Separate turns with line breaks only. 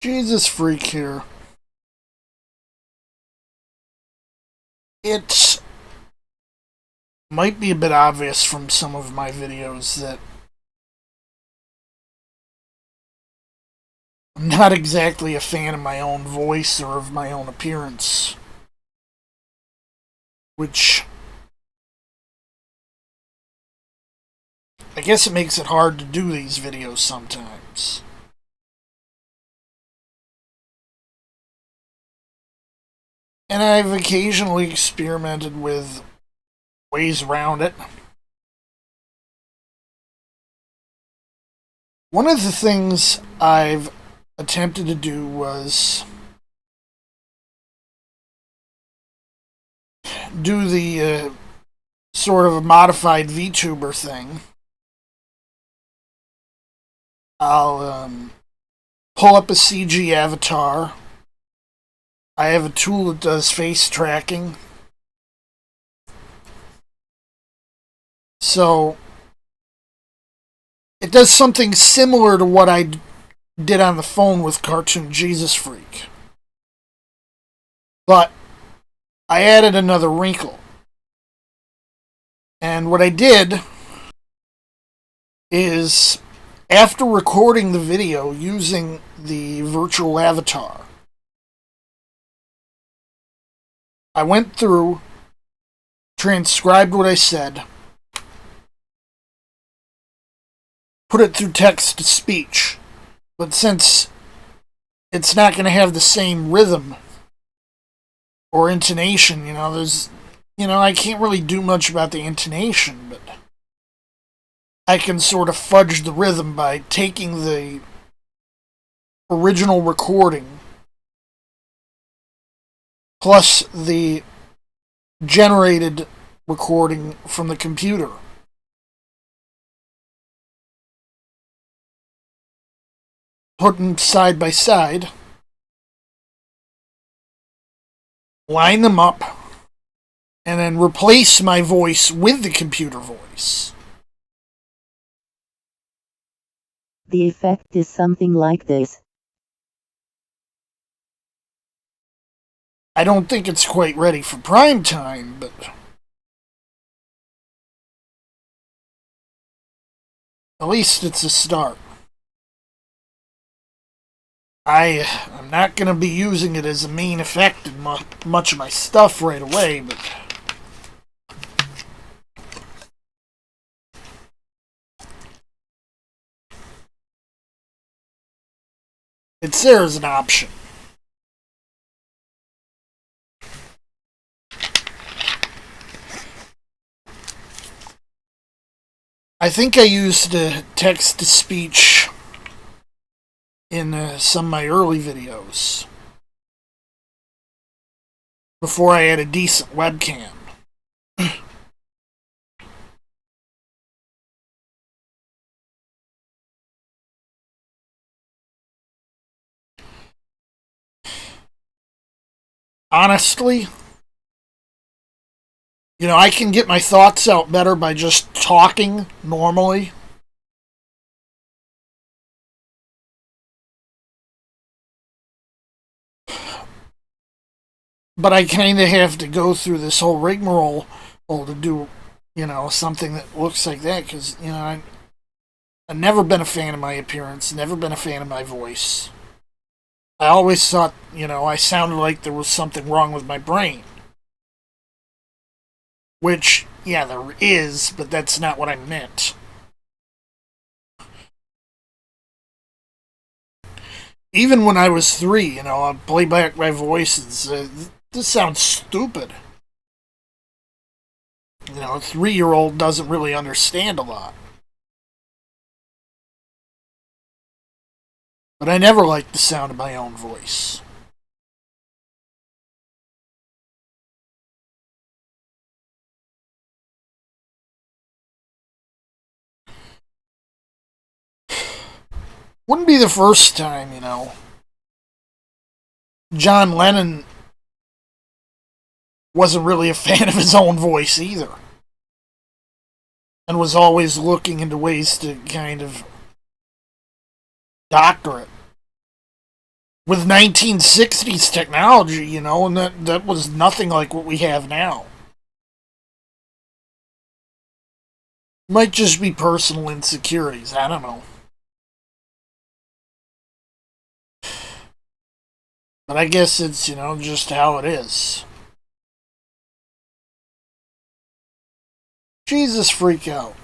Jesus freak here. It might be a bit obvious from some of my videos that I'm not exactly a fan of my own voice or of my own appearance, which I guess it makes it hard to do these videos sometimes. And I've occasionally experimented with ways around it. One of the things I've attempted to do was do the sort of a modified VTuber thing. I'll pull up a CG avatar. I have a tool that does face tracking. So it does something similar to what I did on the phone with Cartoon Jesus Freak. But I added another wrinkle. And what I did is, after recording the video using the virtual avatar, I went through, transcribed what I said, put it through text to speech. But since it's not going to have the same rhythm or intonation, I can't really do much about the intonation, but I can sort of fudge the rhythm by taking the original recording plus the generated recording from the computer. Put them side by side, line them up, and then replace my voice with the computer voice.
The effect is something like this.
I don't think it's quite ready for prime time, but at least it's a start. I'm not going to be using it as a main effect in much of my stuff right away, but it's there as an option. I think I used text-to-speech in some of my early videos before I had a decent webcam. Honestly, I can get my thoughts out better by just talking normally. But I kind of have to go through this whole rigmarole to do, something that looks like that, because, I've never been a fan of my appearance, never been a fan of my voice. I always thought, I sounded like there was something wrong with my brain. Which, yeah, there is, but that's not what I meant. Even when I was 3, I'd play back my voice and say, this sounds stupid. A 3-year-old doesn't really understand a lot. But I never liked the sound of my own voice. Wouldn't be the first time, John Lennon wasn't really a fan of his own voice either. And was always looking into ways to kind of doctor it. with 1960s technology, you know, and that was nothing like what we have now. Might just be personal insecurities. I don't know. But I guess it's, you know, just how it is. Jesus freak out.